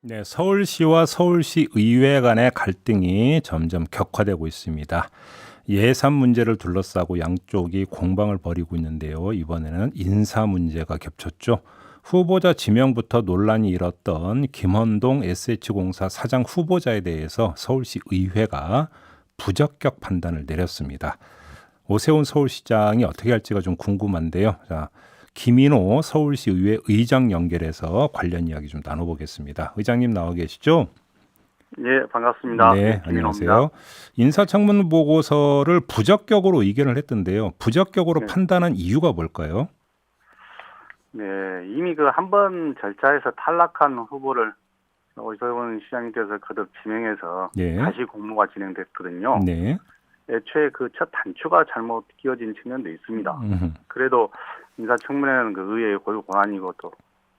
네, 서울시와 서울시 의회 간의 갈등이 점점 격화되고 있습니다. 예산 문제를 둘러싸고 양쪽이 공방을 벌이고 있는데요. 이번에는 인사 문제가 겹쳤죠. 후보자 지명부터 논란이 일었던 김헌동 SH공사 사장 후보자에 대해서 서울시 의회가 부적격 판단을 내렸습니다. 오세훈 서울시장이 어떻게 할지가 좀 궁금한데요. 자, 김인호 서울시 의회 의장 연결해서 관련 이야기 좀 나눠보겠습니다. 의장님 나와 계시죠? 예, 반갑습니다. 네, 예, 김인호입니다. 안녕하세요. 인사청문 보고서를 부적격으로 의견을 했던데요. 부적격으로 네, 판단한 이유가 뭘까요? 네, 이미 그 한 번 절차에서 탈락한 후보를 오세훈 시장님께서 거듭 지명해서 네, 다시 공모가 진행됐거든요. 네, 애초에 그 첫 단추가 잘못 끼워진 측면도 있습니다. 음, 그래도 인사청문회는 그 의회의 고유 권한이고 또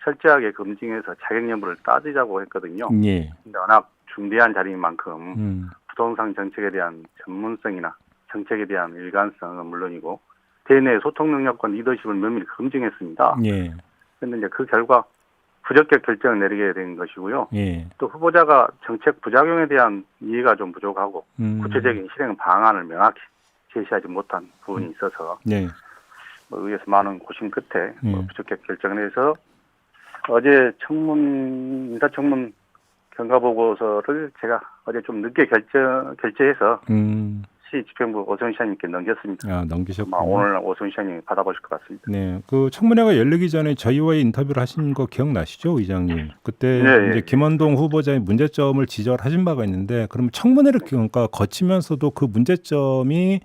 철저하게 검증해서 자격 여부를 따지자고 했거든요. 예, 근데 워낙 중대한 자리인 만큼 음, 부동산 정책에 대한 전문성이나 정책에 대한 일관성은 물론이고 대내 소통 능력과 리더십을 면밀히 검증했습니다. 예, 그런데 이제 그 결과 부적격 결정을 내리게 된 것이고요. 예, 또 후보자가 정책 부작용에 대한 이해가 좀 부족하고 음, 구체적인 실행 방안을 명확히 제시하지 못한 부분이 있어서 네, 의회에서 많은 고심 끝에 예, 부적격 결정을 해서 어제 인사청문 경과 보고서를 제가 어제 좀 늦게 결제해서 시 집행부 오선 시장님께 넘겼습니다. 아마 넘기셨군요. 오늘 오선 시장님이 받아보실 것 같습니다. 네, 그 청문회가 열리기 전에 저희와의 인터뷰를 하신 거 기억나시죠, 의장님? 그때 네, 이제 예. 김헌동 후보자의 문제점을 지적하신 바가 있는데, 그럼 청문회를 그러니까 거치면서도 그 문제점이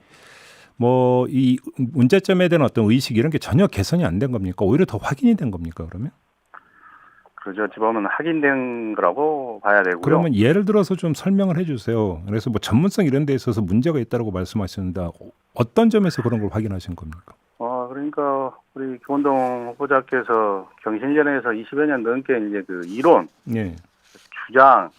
뭐 이 문제점에 대한 어떤 의식 이런 게 전혀 개선이 안 된 겁니까? 오히려 더 확인이 된 겁니까? 그러면? 그저 지범은 확인된 거라고 봐야 되고요. 그러면 예를 들어서 좀 설명을 해주세요. 그래서 뭐 전문성 이런 데 있어서 문제가 있다고 말씀하셨는데 어떤 점에서 그런 걸 확인하신 겁니까? 그러니까 우리 김원동 후보자께서 경신전에서 20여 년 넘게 이제 그 이론, 예, 주장,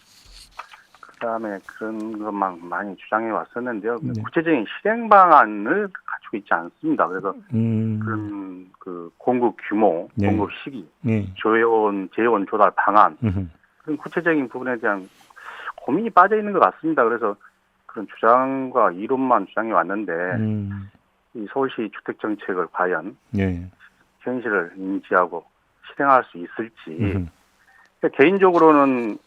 그다음에 그런 것만 많이 주장해 왔었는데요. 네. 구체적인 실행 방안을 갖추고 있지 않습니다. 그래서 음, 그런 그 공급 규모, 네. 공급 시기, 예, 재원 조달 방안 음흠. 그런 구체적인 부분에 대한 고민이 빠져 있는 것 같습니다. 그래서 그런 주장과 이론만 주장해 왔는데 이 서울시 주택 정책을 과연 예, 현실을 인지하고 실행할 수 있을지 음흠. 개인적으로는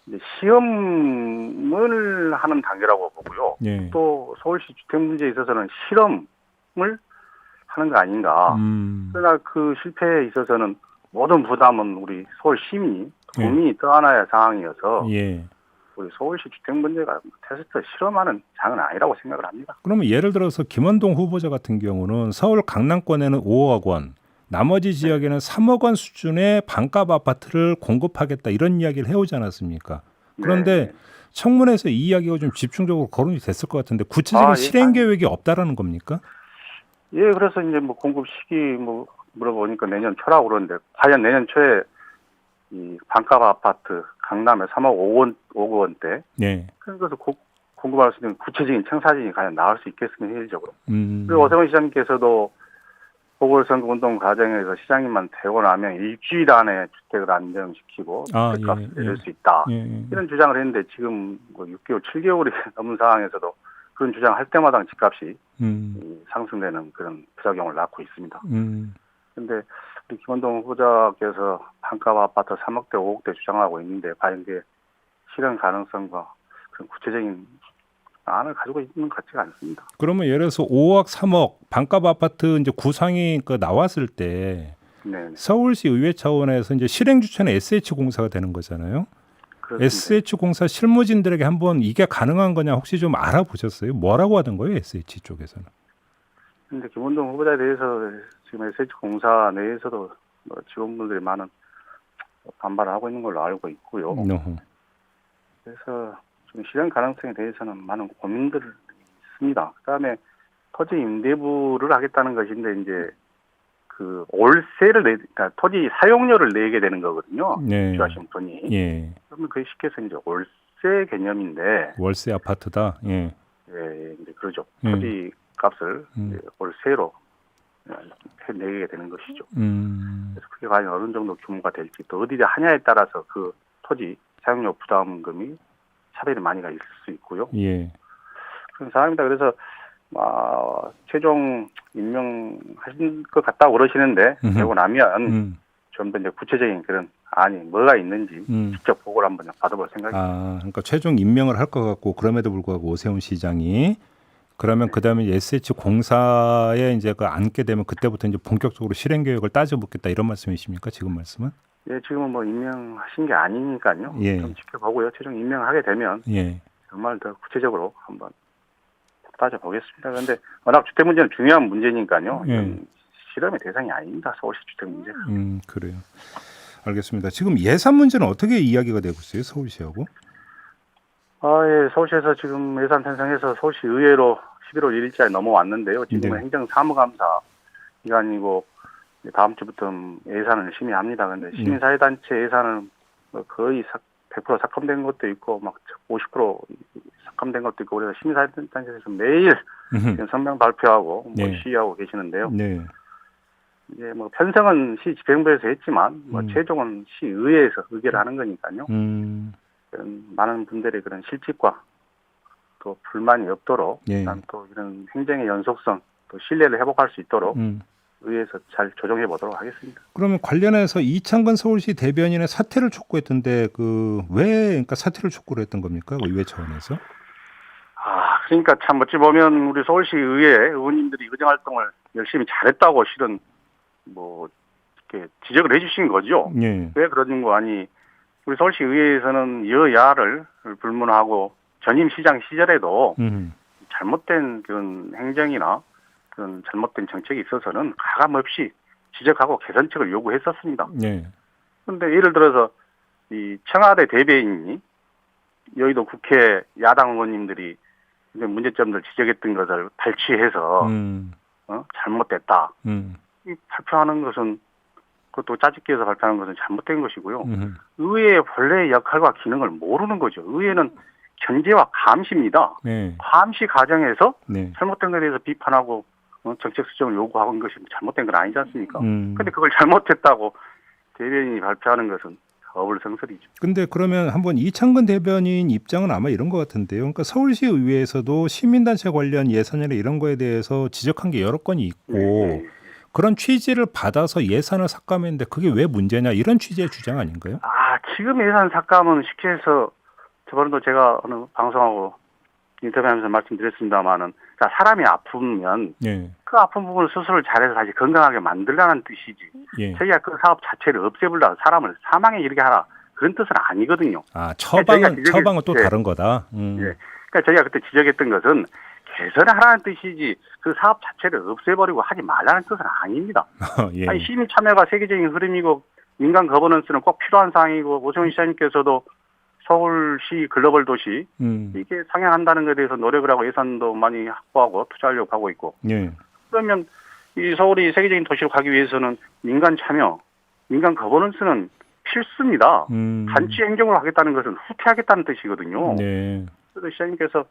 이제 시험을 하는 단계라고 보고요. 예, 또 서울시 주택 문제에 있어서는 실험을 하는 거 아닌가. 그러나 그 실패에 있어서는 모든 부담은 우리 서울 시민이 국민이 떠안아야 할 상황이어서 예. 우리 서울시 주택 문제가 테스트 실험하는 장은 아니라고 생각을 합니다. 그러면 예를 들어서 김헌동 후보자 같은 경우는 서울 강남권에는 5억 원, 나머지 지역에는 3억 원 수준의 반값 아파트를 공급하겠다 이런 이야기를 해오지 않았습니까? 그런데 네. 청문회에서 이 이야기가 좀 집중적으로 거론이 됐을 것 같은데 구체적인 예. 실행 계획이 없다라는 겁니까? 예, 그래서 이제 뭐 공급 시기 뭐 물어보니까 내년 초라고 그러는데 과연 내년 초에 이 반값 아파트 강남에 3억 5억 원대 네. 그런 것을 공급할 수 있는 구체적인 청사진이 과연 나올 수 있겠습니까, 현실적으로. 음, 그리고 오세훈 시장님께서도 보궐선거 운동 과정에서 시장님만 되고 나면 일주일 안에 주택을 안정시키고 주택값을 내릴 수 있다. 이런 주장을 했는데 지금 뭐 6개월, 7개월이 넘은 상황에서도 그런 주장을 할 때마다 집값이 상승되는 그런 부작용을 낳고 있습니다. 그런데 우리 김헌동 후보자께서 반값 아파트 3억대, 5억대 주장하고 있는데 과연 이게 실현 가능성과 그런 구체적인 안을 가지고 있는 것 같지가 않습니다. 그러면 예를 들어서 5억, 3억 반값 아파트 이제 구상이 나왔을 때 네. 서울시 의회 차원에서 이제 실행 주체는 SH공사가 되는 거잖아요. 그렇습니다. SH공사 실무진들에게 한번 이게 가능한 거냐 혹시 좀 알아보셨어요? 뭐라고 하던 거예요, SH 쪽에서는? 근데 김헌동 후보자에 대해서 지금 SH공사 내에서도 직원분들이 많은 반발을 하고 있는 걸로 알고 있고요. 그래서 좀 실현 가능성에 대해서는 많은 고민들이 있습니다. 그다음에 토지 임대부를 하겠다는 것인데 이제 그 월세를 그러니까 토지 사용료를 내게 되는 거거든요. 입주하신 분이. 예. 그러면 그게 쉽게 해서 이제 월세 개념인데. 월세 아파트다. 예. 예, 이제 그러죠. 토지 값을 월세로 내게 되는 것이죠. 그래서 그게 과연 어느 정도 규모가 될지 또 어디에 하냐에 따라서 그 토지 사용료 부담금이 차별이 많이 가 있을 수 있고요. 예. 그런 상황입니다. 그래서 최종 임명하신 것 같다고 그러시는데 되고 나면 좀 더 이제 구체적인 그런 안이 뭐가 있는지 직접 보고를 한번 받아볼 생각입니다. 그러니까 최종 임명을 할 것 같고 그럼에도 불구하고 오세훈 시장이 그러면 그다음에 SH 공사에 이제 그 앉게 되면 그때부터 이제 본격적으로 실행 계획을 따져보겠다 이런 말씀이십니까? 지금 말씀은? 예, 지금은 뭐 임명하신 게 아니니까요. 예. 좀 지켜보고요. 최종 임명하게 되면 예. 정말 더 구체적으로 한번 따져보겠습니다. 그런데 워낙 주택 문제는 중요한 문제니까요. 예. 실험의 대상이 아닙니다. 서울시 주택 문제가. 그래요. 알겠습니다. 지금 예산 문제는 어떻게 이야기가 되고 있어요? 서울시하고? 예, 서울시에서 지금 예산 편성해서 서울시 의회로 11월 1일자에 넘어왔는데요. 지금은 네. 행정사무감사 기간이고 다음 주부터 예산을 심의합니다. 그런데 시민사회단체 예산은 거의 100% 삭감된 것도 있고 막 50% 삭감된 것도 있고 그래서 시민사회단체에서 매일 성명 발표하고 네. 시위하고 계시는데요. 네. 이제 뭐 편성은 시 집행부에서 했지만 뭐 최종은 시의회에서 의결을 하는 거니까요. 그런 많은 분들의 그런 실직과 또 불만이 없도록 예. 또 이런 행정의 연속성 또 신뢰를 회복할 수 있도록 의회에서 잘 조정해 보도록 하겠습니다. 그러면 관련해서 이창근 서울시 대변인의 사퇴를 촉구했던데 그러니까 사퇴를 촉구를 했던 겁니까? 의회 차원에서? 그러니까 참 어찌 보면 우리 서울시 의회 의원님들이 의정 활동을 열심히 잘했다고 실은 뭐 이렇게 지적을 해주신 거죠. 예. 왜 그러는 거 아니? 우리 서울시 의회에서는 여야를 불문하고 전임 시장 시절에도 잘못된 그런 행정이나 그런 잘못된 정책이 있어서는 가감없이 지적하고 개선책을 요구했었습니다. 네. 그런데 예를 들어서 이 청와대 대변인이 여의도 국회 야당 의원님들이 문제점들 지적했던 것을 발췌해서 잘못됐다. 이 발표하는 것은 그것도 짜집기해서 발표하는 것은 잘못된 것이고요. 의회의 본래의 역할과 기능을 모르는 거죠. 의회는 견제와 감시입니다. 네. 감시 과정에서 네. 잘못된 것에 대해서 비판하고 정책 수정을 요구하는 것이 잘못된 건 아니지 않습니까? 그런데 그걸 잘못했다고 대변인이 발표하는 것은 어불성설이죠. 근데 그러면 한번 이창근 대변인 입장은 아마 이런 것 같은데요. 그러니까 서울시 의회에서도 시민단체 관련 예산이나 이런 거에 대해서 지적한 게 여러 건이 있고 그런 취지를 받아서 예산을 삭감했는데 그게 왜 문제냐 이런 취지의 주장 아닌가요? 지금 예산 삭감은 쉽게 해서 저번에도 제가 어느 방송하고 인터뷰하면서 말씀드렸습니다만은 사람이 아프면 그 아픈 부분을 수술을 잘해서 다시 건강하게 만들라는 뜻이지. 저희가 그 사업 자체를 없애버리라 사람을 사망에 이르게 하라 그런 뜻은 아니거든요. 처방은 또 다른 거다. 그러니까 저희가 그때 지적했던 것은 개선하라는 뜻이지 그 사업 자체를 없애버리고 하지 말라는 뜻은 아닙니다. 아니, 시민 참여가 세계적인 흐름이고 민간 거버넌스는 꼭 필요한 사항이고 오세훈 시장님께서도 서울시 글로벌 도시 이게 상향한다는 것에 대해서 노력을 하고 예산도 많이 확보하고 투자하려고 하고 있고 그러면 이 서울이 세계적인 도시로 가기 위해서는 민간 참여, 민간 거버넌스는 필수입니다. 단지 행정으로 하겠다는 것은 후퇴하겠다는 뜻이거든요. 그래서 시장님께서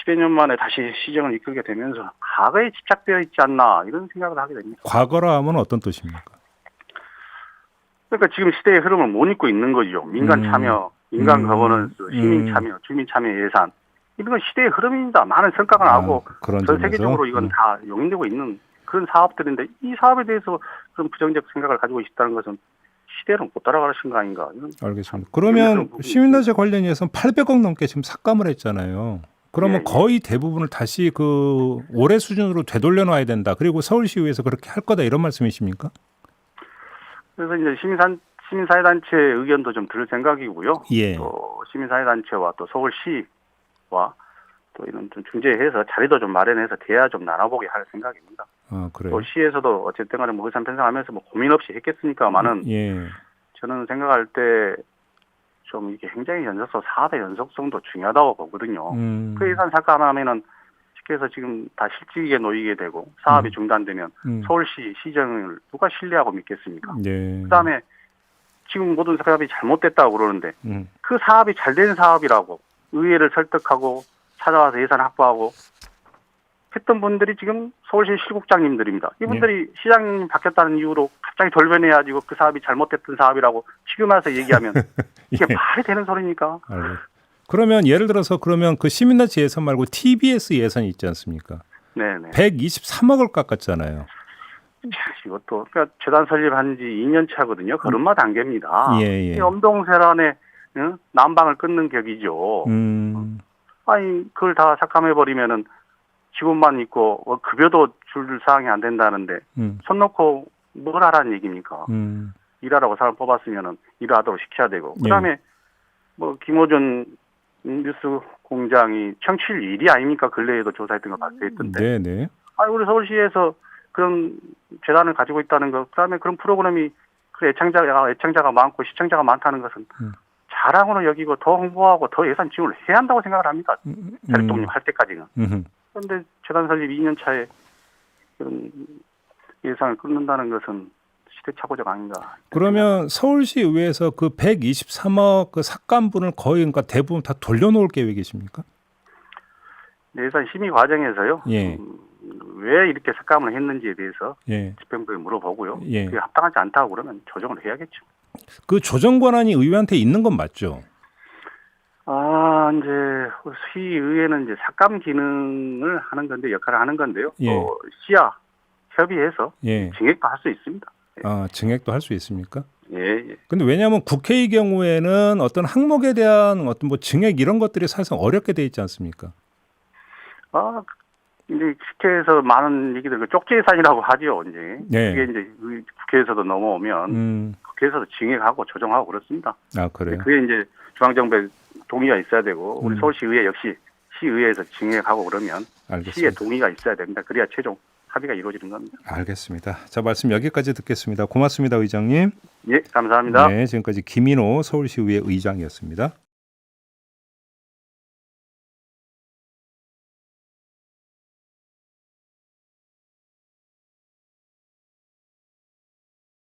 10여 년 만에 다시 시정을 이끌게 되면서 과거에 집착되어 있지 않나 이런 생각을 하게 됩니다. 과거라 하면 어떤 뜻입니까? 그러니까 지금 시대의 흐름을 못 잊고 있는 거죠. 민간 참여, 민간 거버넌스, 시민 참여, 주민 참여 예산 이런 건 시대의 흐름입니다. 많은 성과가 나고 전 세계적으로 이건 다 용인되고 있는 그런 사업들인데 이 사업에 대해서 그런 부정적 생각을 가지고 있다는 것은 시대를 못 따라가신 거 아닌가. 알겠습니다. 그러면 시민단체 관련해서는 800억 넘게 지금 삭감을 했잖아요. 그러면 거의 대부분을 다시 그 올해 수준으로 되돌려 놔야 된다. 그리고 서울시의회에서 그렇게 할 거다 이런 말씀이십니까? 그래서 이제 시민사회단체 의견도 좀 들을 생각이고요. 또 시민사회단체와 또 서울시와 또 이런 좀 중재해서 자리도 좀 마련해서 대화 좀 나눠보게 할 생각입니다. 그래요? 또 시에서도 어쨌든 간에 뭐 의산 편성하면서 뭐 고민 없이 했겠습니까만은 저는 생각할 때 좀 이게 행정의 연속성, 사업의 연속성도 중요하다고 보거든요. 그 예산 삭감하면은 쉽게 해서 지금 다 실직에 놓이게 되고 사업이 중단되면 서울시 시정을 누가 신뢰하고 믿겠습니까? 그다음에 지금 모든 사업이 잘못됐다고 그러는데 그 사업이 잘된 사업이라고 의회를 설득하고 찾아와서 예산 확보하고 했던 분들이 지금 서울시 실국장님들입니다. 이분들이 시장님 바뀌었다는 이유로 갑자기 돌변해가지고 그 사업이 잘못됐던 사업이라고 지금 와서 얘기하면 이게 말이 되는 소리입니까? 그러면 예를 들어서 그러면 그 시민단체 예산 말고 TBS 예산이 있지 않습니까? 네네. 123억을 깎았잖아요. 이것도 그러니까 재단 설립한 지 2년 차거든요. 걸음마 단계입니다. 예. 이 엄동세란에 난방을 끊는 격이죠. 아니 그걸 다 삭감해버리면은 직원만 있고 급여도 줄 사항이 안 된다는데 손 놓고 뭘 하라는 얘기입니까? 일하라고 사람 뽑았으면은 일하도록 시켜야 되고 그다음에 뭐 김호준 뉴스 공장이 청취율 1위 아닙니까? 근래에도 조사했던 거 발표했던데. 네네. 아니 우리 서울시에서 그런 재단을 가지고 있다는 거, 그다음에 그런 프로그램이 그 애청자가 많고 시청자가 많다는 것은 자랑으로 여기고 더 홍보하고 더 예산 지원을 해야 한다고 생각을 합니다. 대통령 할 때까지는. 그런데 재단 설립 2년 차에 그런 예산을 끊는다는 것은 시대착오적 아닌가. 그러면 서울시 의회에서 그 123억 그 삭감분을 거의 그러니까 대부분 다 돌려놓을 계획이십니까? 예산 심의 과정에서요. 왜 이렇게 삭감을 했는지에 대해서 집행부에 물어보고요. 그게 합당하지 않다고 그러면 조정을 해야겠죠. 그 조정 권한이 의회한테 있는 건 맞죠? 이제 시의회는 이제 삭감 기능을 하는 건데 역할을 하는 건데요. 시와 협의해서 증액도 할 수 있습니다. 증액도 할 수 있습니까? 예. 근데 왜냐하면 국회의 경우에는 어떤 항목에 대한 어떤 뭐 증액 이런 것들이 사실상 어렵게 돼 있지 않습니까? 이제 국회에서 많은 얘기들 그 쪽지 예산이라고 하죠. 이제 그게 이제 국회에서도 넘어오면 국회에서도 증액하고 조정하고 그렇습니다. 그래요? 그게 이제 중앙정부의 동의가 있어야 되고 우리 서울시의회 역시 시의회에서 증액하고 그러면 알겠습니다. 시의 동의가 있어야 됩니다. 그래야 최종 합의가 이루어지는 겁니다. 알겠습니다. 자, 말씀 여기까지 듣겠습니다. 고맙습니다, 의장님. 예, 감사합니다. 네, 지금까지 김인호 서울시의회 의장이었습니다.